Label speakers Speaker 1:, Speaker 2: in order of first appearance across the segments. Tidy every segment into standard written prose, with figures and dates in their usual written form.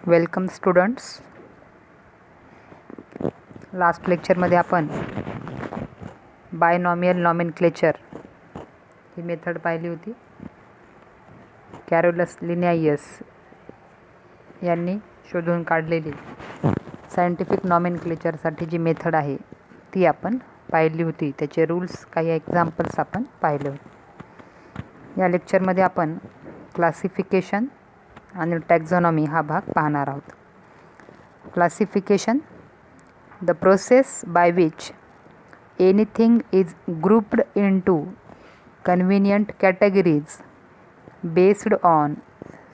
Speaker 1: Welcome students. Last लेक्चरमध्ये आपण binomial nomenclature ही method पाहिली होती. कॅरोलस लिनायस यांनी शोधून काढलेली सायंटिफिक नॉमेनक्लेचरसाठी जी मेथड आहे ती आपण पाहिली होती. त्याचे रूल्स, काही एक्झाम्पल्स आपण पाहिले होते. या लेक्चरमध्ये आपण क्लासिफिकेशन आणि टॅक्झॉनॉमी हा भाग पाहणार आहोत. Classification, the process by which anything is grouped into convenient categories based on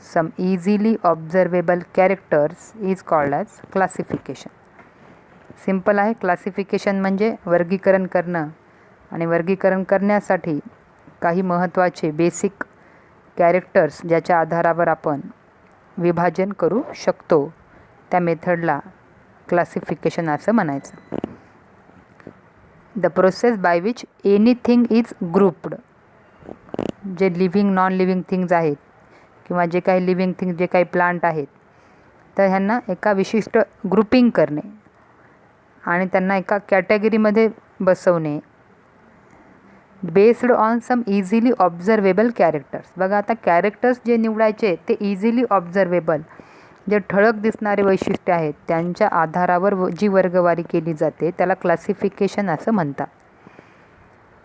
Speaker 1: some easily observable characters is called as classification. Simple आहे. क्लासिफिकेशन म्हणजे वर्गीकरण करणं, आणि वर्गीकरण करण्यासाठी काही महत्त्वाचे बेसिक कॅरेक्टर्स ज्याच्या आधारावर आपण विभाजन करू शकतो त्या मेथडला क्लासिफिकेशन असं म्हणायचं. The process by which anything is grouped, जे लिव्हिंग नॉन लिव्हिंग थिंग्ज आहेत किंवा जे काही लिव्हिंग थिंग, जे काही प्लांट आहेत, तर ह्यांना एका विशिष्ट ग्रुपिंग करणे आणि त्यांना एका कॅटेगरीमध्ये बसवणे based on some easily observable characters. बघा, आता कॅरेक्टर्स जे निवडायचे ते इझिली ऑब्झर्वेबल, जे ठळक दिसणारे वैशिष्ट्य आहेत त्यांच्या आधारावर जी वर्गवारी केली जाते त्याला क्लासिफिकेशन असं म्हणतात.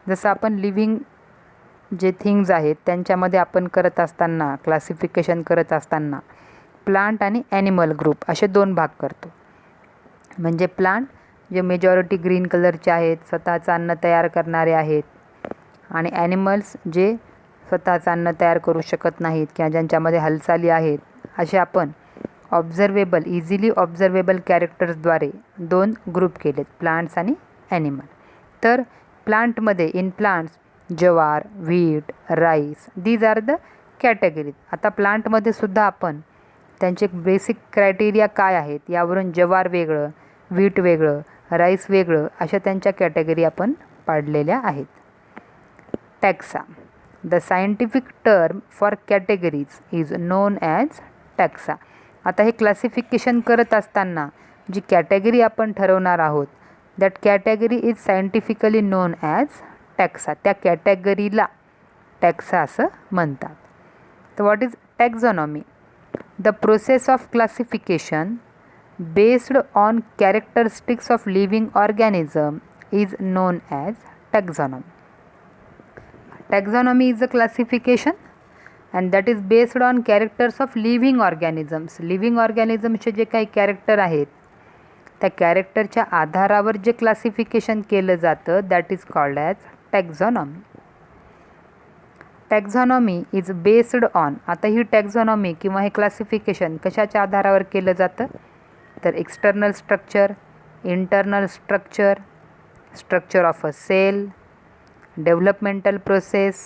Speaker 1: जसं आपण लिव्हिंग जे थिंग्ज आहेत त्यांच्यामध्ये आपण करत असताना, क्लासिफिकेशन करत असताना प्लांट आणि ॲनिमल ग्रुप असे दोन भाग करतो. म्हणजे प्लांट जे मेजॉरिटी ग्रीन कलरचे आहेत, स्वतःचं अन्न तयार करणारे आहेत, आणि ॲनिमल्स जे स्वतःचं अन्न तयार करू शकत नाहीत किंवा ज्यांच्यामध्ये हालचाली आहेत, असे आपण ऑब्झर्वेबल, इझिली ऑब्झर्वेबल कॅरेक्टर्सद्वारे दोन ग्रुप केलेत, प्लांट्स आणि ॲनिमल. तर प्लांटमध्ये, in plants, jowar, wheat, rice, these are the categories. आता प्लांटमध्ये सुद्धा आपण त्यांचे बेसिक क्रायटेरिया काय आहेत यावरून ज्वार वेगळं, व्हीट वेगळं, राईस वेगळं, अशा त्यांच्या कॅटेगरी आपण पाडलेल्या आहेत. Taxa, the scientific term for categories is known as taxa. आता हे क्लासिफिकेशन करत असताना जी कॅटेगरी आपण ठरवणार आहोत that category is scientifically known as taxa. त्या कॅटेगरीला टॅक्सा असं म्हणतात. तर what is taxonomy? The process of classification based on characteristics of living organism is known as taxonomy. Taxonomy is a classification and that is based on characters of living organisms. Living ऑर्गॅनिझमचे जे काही character आहेत त्या कॅरेक्टरच्या आधारावर जे classification केलं जातं that is called as taxonomy. Taxonomy is based on, आता ही टॅक्झॉनॉमी किंवा हे क्लासिफिकेशन कशाच्या आधारावर केलं जातं? तर external structure, internal structure, structure of a cell, developmental process,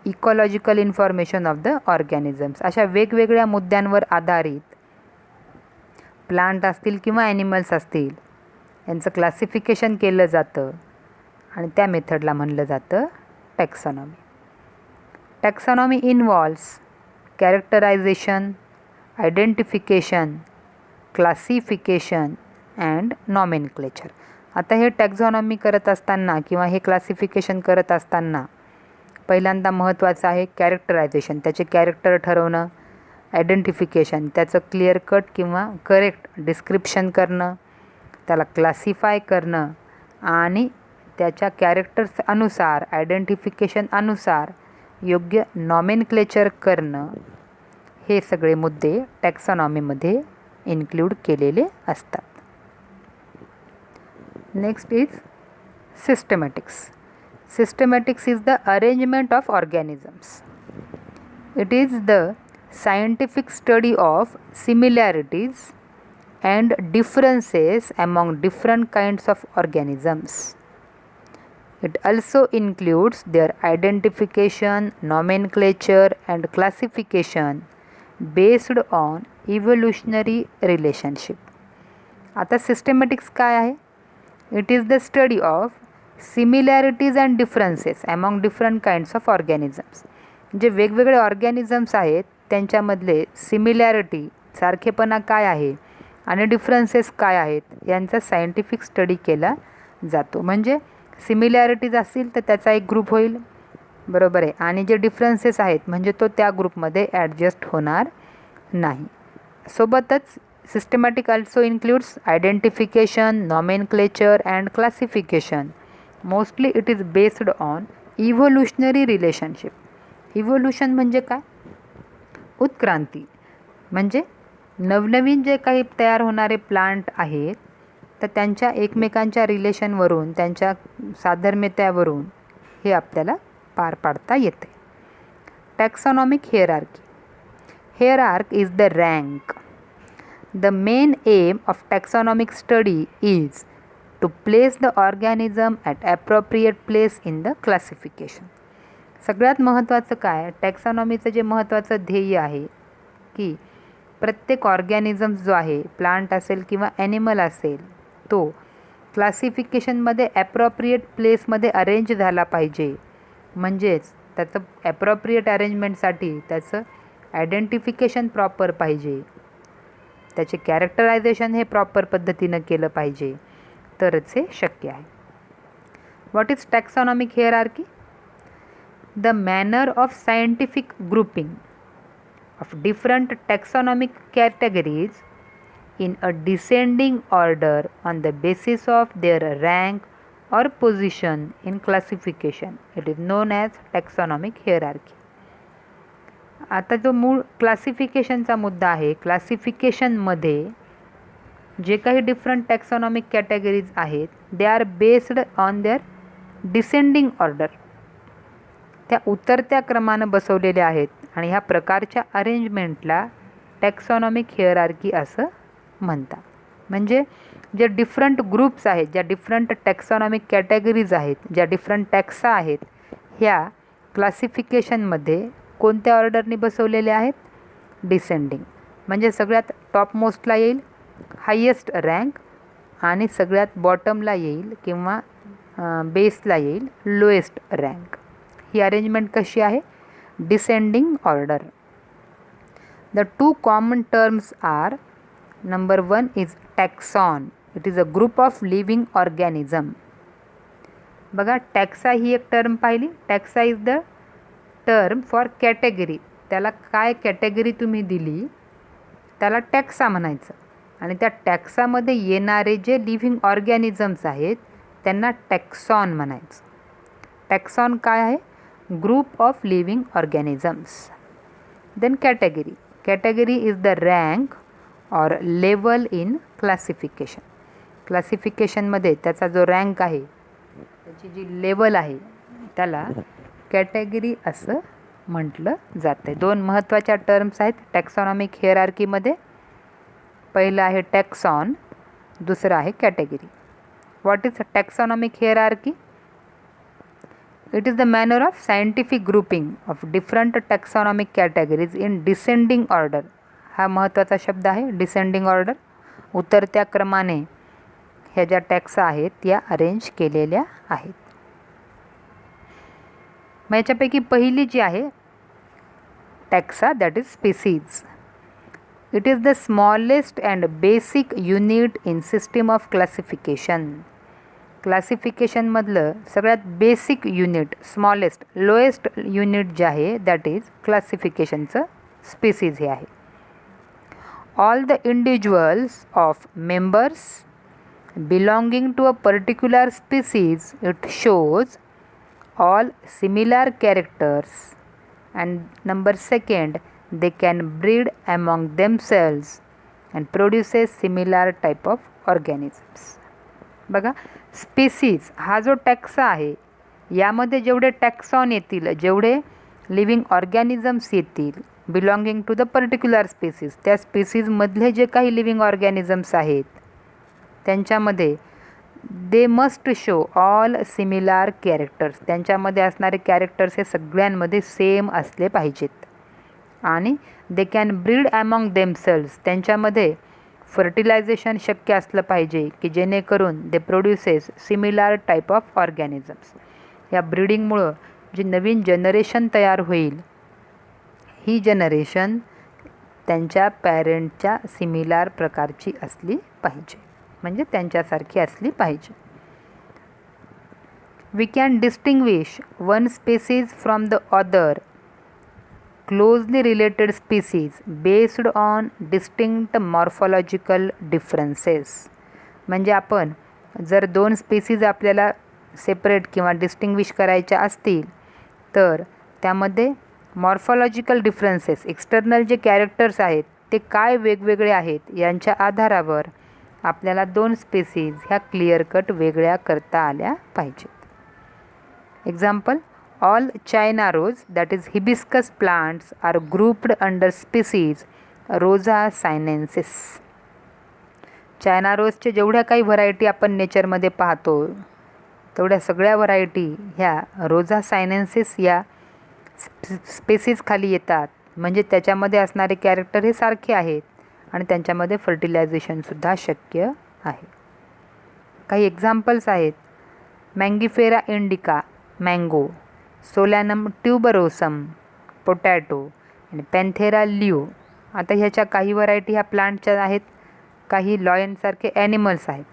Speaker 1: ecological information of the organisms, अशा वेगवेगळ्या मुद्द्यांवर आधारित प्लांट असतील किंवा ॲनिमल्स असतील यांचं क्लासिफिकेशन केलं जातं आणि त्या मेथडला म्हणलं जातं taxonomy. Taxonomy involves characterisation, identification, classification and nomenclature. आता हे टॅक्झॉनॉमी करत असताना किंवा हे क्लासिफिकेशन करत असताना पहिल्यांदा महत्त्वाचं आहे कॅरेक्टरायझेशन, त्याचे कॅरेक्टर ठरवणं, आयडेंटिफिकेशन, त्याचं क्लिअर कट किंवा करेक्ट डिस्क्रिप्शन करणं, त्याला क्लासिफाय करणं आणि त्याच्या कॅरेक्टर्स अनुसार, आयडेंटिफिकेशन अनुसार योग्य नॉमेनक्लेचर करणं, हे सगळे मुद्दे टॅक्सॉनॉमीमध्ये इन्क्लूड केलेले असतात. Next is systematics. Systematics is the arrangement of organisms. It is the scientific study of similarities and differences among different kinds of organisms. It also includes their identification, nomenclature and classification based on evolutionary relationship. आता सिस्टमॅटिक्स काय आहे? It is the study of similarities and differences among different kinds of organisms. जे वेगवेगळे organisms आहेत त्यांच्यामधले similarity सारखेपणा काय आहे आणि डिफरन्सेस काय आहेत यांचा सायंटिफिक स्टडी केला जातो. म्हणजे सिमिलॅरिटीज असतील तर त्याचा एक ग्रुप होईल, बरोबर आहे, आणि जे डिफरन्सेस आहेत म्हणजे तो त्या ग्रुपमध्ये ॲडजस्ट होणार नाही. सोबतच systematic also includes identification, nomenclature and classification. Mostly it is based on evolutionary relationship. Evolution म्हणजे काय? उत्क्रांती. म्हणजे नवनवीन जे काही तयार होणारे प्लांट आहेत तर त्यांच्या एकमेकांच्या रिलेशनवरून, त्यांच्या साधर्म्यतेवरून हे आपल्याला पार पाडता येते. Taxonomic हिअरार्की. Hierarchy is the rank. The main aim of taxonomic study is to place the organism at appropriate place in the classification. सगळ्यात महत्त्वाचं काय, टॅक्सॉनॉमीचं जे महत्त्वाचं ध्येय आहे की प्रत्येक ऑर्गॅनिझम जो आहे, प्लांट असेल किंवा ॲनिमल असेल, तो क्लासिफिकेशनमध्ये ॲप्रोप्रिएट प्लेसमध्ये अरेंज झाला पाहिजे. म्हणजेच त्याचं ॲप्रोप्रिएट अरेंजमेंटसाठी त्याचं आयडेंटिफिकेशन प्रॉपर पाहिजे, त्याचे कॅरेक्टरायझेशन हे प्रॉपर पद्धतीनं केलं पाहिजे, तरच हे शक्य आहे. What is taxonomic hierarchy? The manner of scientific grouping of different taxonomic categories in a descending order on the basis of their rank or position in classification. It is known as taxonomic hierarchy. आता जो मूळ क्लासिफिकेशनचा मुद्दा आहे, क्लासिफिकेशनमध्ये जे काही different taxonomic categories आहेत they are based on their descending order. त्या उतरत्या क्रमानं बसवलेल्या आहेत आणि ह्या प्रकारच्या अरेंजमेंटला टॅक्सॉनॉमिक हिअरार्की असं म्हणतात. म्हणजे जे डिफरंट ग्रुप्स आहेत, ज्या डिफरंट टॅक्सॉनॉमिक कॅटेगरीज आहेत, ज्या डिफरंट टॅक्सा आहेत, ह्या क्लासिफिकेशनमध्ये कोणत्या ऑर्डरनी बसवलेल्या आहेत? डिसेंडिंग. म्हणजे सगळ्यात टॉप मोस्टला येईल हायेस्ट रँक आणि सगळ्यात बॉटमला येईल किंवा बेसला येईल लोएस्ट रँक. ही अरेंजमेंट कशी आहे? Descending order. The two common terms are, number 1 is taxon. It is a group of living organism. बघा, टॅक्सा ही एक टर्म पाहिली. Taxa is the term for category. त्याला काय कॅटेगरी तुम्ही दिली त्याला टॅक्सा म्हणायचं. आणि त्या टॅक्सामध्ये येणारे जे लिव्हिंग ऑर्गॅनिझम्स आहेत त्यांना टॅक्सॉन म्हणायचं. टॅक्सॉन काय आहे? Group of living organisms. Then category. Category is the rank or level in classification. क्लासिफिकेशनमध्ये त्याचा जो रँक आहे, त्याची जी लेवल आहे त्याला कॅटेगरी असं म्हटलं जातं. 2 महत्त्वाच्या टर्म्स आहेत टॅक्सॉनॉमिक हिअरार्कीमध्ये. पहिलं आहे टॅक्सॉन, दुसरं आहे category. What is taxonomic hierarchy? It is the manner of scientific grouping of different taxonomic categories in descending order. हा महत्त्वाचा शब्द आहे, डिसेंडिंग ऑर्डर. उतरत्या क्रमाने ह्या ज्या टॅक्सा आहेत त्या अरेंज केलेल्या आहेत. मग याच्यापैकी पहिली जी आहे taxa, that is species. It is the smallest and basic unit in system of classification. क्लासिफिकेशनमधलं सगळ्यात basic unit, smallest, lowest unit जे आहे दॅट इज क्लासिफिकेशनचं स्पीसीज हे आहे. All the individuals of members belonging to a particular species, it shows all similar characters, and number 2 they can breed among themselves and produce a similar type of organisms. बघा, species हा जो taxa आहे यामध्ये जेवढे taxon येतील, जेवढे living organisms येतील belonging to the particular species, त्या स्पीसीजमधले जे काही लिव्हिंग ऑर्गॅनिझम्स आहेत त्यांच्यामध्ये they must show all similar characters. त्यांच्यामध्ये असणारे कॅरेक्टर्स हे सगळ्यांमध्ये सेम असले पाहिजेत. आणि they can breed among themselves. त्यांच्यामध्ये फर्टिलायझेशन शक्य असलं पाहिजे की जेणेकरून they produces similar type of organisms. या ब्रीडिंगमुळं जी नवीन जनरेशन तयार होईल ही जनरेशन त्यांच्या पॅरेंटच्या सिमिलर प्रकारची असली पाहिजे, म्हणजे त्यांच्यासारखी असली पाहिजे. We can distinguish one species from the other closely related species based on distinct morphological differences. म्हणजे आपण जर दोन स्पेसीज आपल्याला सेपरेट किंवा डिस्टिंग्विश करायच्या असतील तर त्यामध्ये मॉर्फॉलॉजिकल डिफरन्सेस, एक्सटर्नल जे कॅरेक्टर्स आहेत ते काय वेगवेगळे आहेत यांच्या आधारावर आपल्याला दोन स्पेसीज ह्या क्लिअर कट वेगळ्या करता आल्या पाहिजेत. Example, all China rose, that is hibiscus plants, are grouped under species Rosa sinensis. China रोजचे जेवढ्या काही व्हरायटी आपण नेचरमध्ये पाहतो तेवढ्या सगळ्या व्हरायटी ह्या रोझा सायनेन्सिस या स्पेसीज खाली येतात. म्हणजे त्याच्यामध्ये असणारे कॅरेक्टर हे सारखे आहेत आणि त्यांच्यामध्ये फर्टिलायझेशनसुद्धा शक्य आहे. काही एक्झाम्पल्स आहेत. मँगीफेरा इंडिका मँगो, सोलॅनम ट्यूबरोसम पोटॅटो आणि पॅन्थेरा लिओ. आता ह्याच्या काही व्हरायटी ह्या प्लांटच्या आहेत, काही लॉयनसारखे ॲनिमल्स आहेत.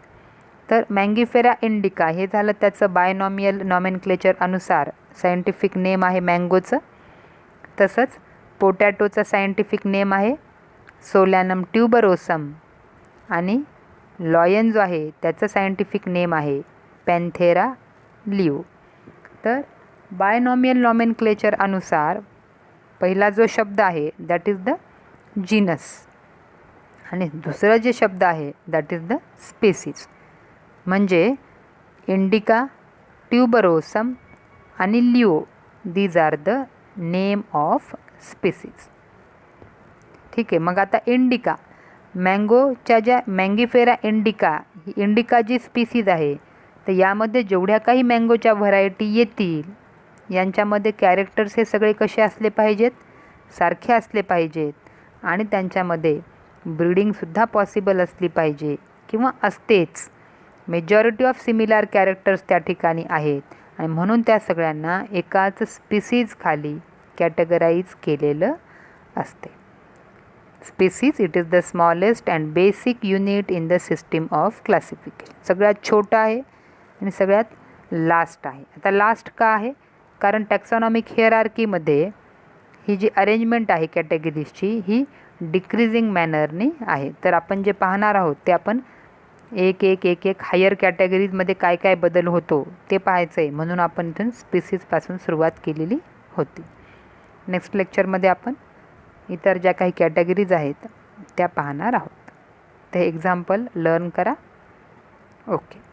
Speaker 1: तर मँगीफेरा इंडिका हे झालं त्याचं बायनॉमियल नॉमेनक्लेचर अनुसार सायंटिफिक नेम आहे मँगोचं. तसंच पोटॅटोचं सायंटिफिक नेम आहे सोलॅनम ट्यूबरोसम आणि लॉयन जो आहे त्याचं सायंटिफिक नेम आहे पॅन्थेरा लिओ. तर बायनॉमियल नॉमेनक्लेचर अनुसार पहिला जो शब्द आहे दॅट इज द जीनस आणि दुसरा जे शब्द आहे दॅट इज द स्पेसीज. म्हणजे इंडिका, ट्यूबरोसम आणि leo these are the name of species. ठीक आहे. मग आता इंडिका, मँगोच्या ज्या मँगीफेरा इंडिका ही इंडिका जी स्पीसीज आहे तर यामध्ये जेवढ्या काही मँगोच्या व्हरायटी येतील यांच्यामध्ये कॅरेक्टर्स हे सगळे कसे असले पाहिजेत, सारखे असले पाहिजेत आणि त्यांच्यामध्ये ब्रीडिंगसुद्धा पॉसिबल असली पाहिजे किंवा असतेच. मेजॉरिटी ऑफ सिमिलर कॅरेक्टर्स त्या ठिकाणी आहेत आणि म्हणून त्या सगळ्यांना एकाच स्पीसीज खाली कॅटेगराईज केलेलं असते. Species it is the smallest and basic unit in the system of classification. सगळ्यात छोटा आहे आणि सगळ्यात लास्ट आहे. आता लास्ट का आहे? कारण टॅक्सॉनॉमिक हिअरार्कीमध्ये ही जी अरेंजमेंट आहे कॅटेगरीजची ही डिक्रीजिंग मॅनरनी आहे. तर आपण जे पाहणार आहोत ते आपण एक एक एक एक हायर कॅटेगरीजमध्ये काय काय बदल होतो ते पाहायचं आहे. म्हणून आपण इथून स्पीसीजपासून सुरुवात केलेली होती. नेक्स्ट लेक्चरमध्ये आपण इतर ज्या काही कॅटेगरीज आहेत त्या पाहणार आहोत. ते एक्झाम्पल लर्न करा. ओके.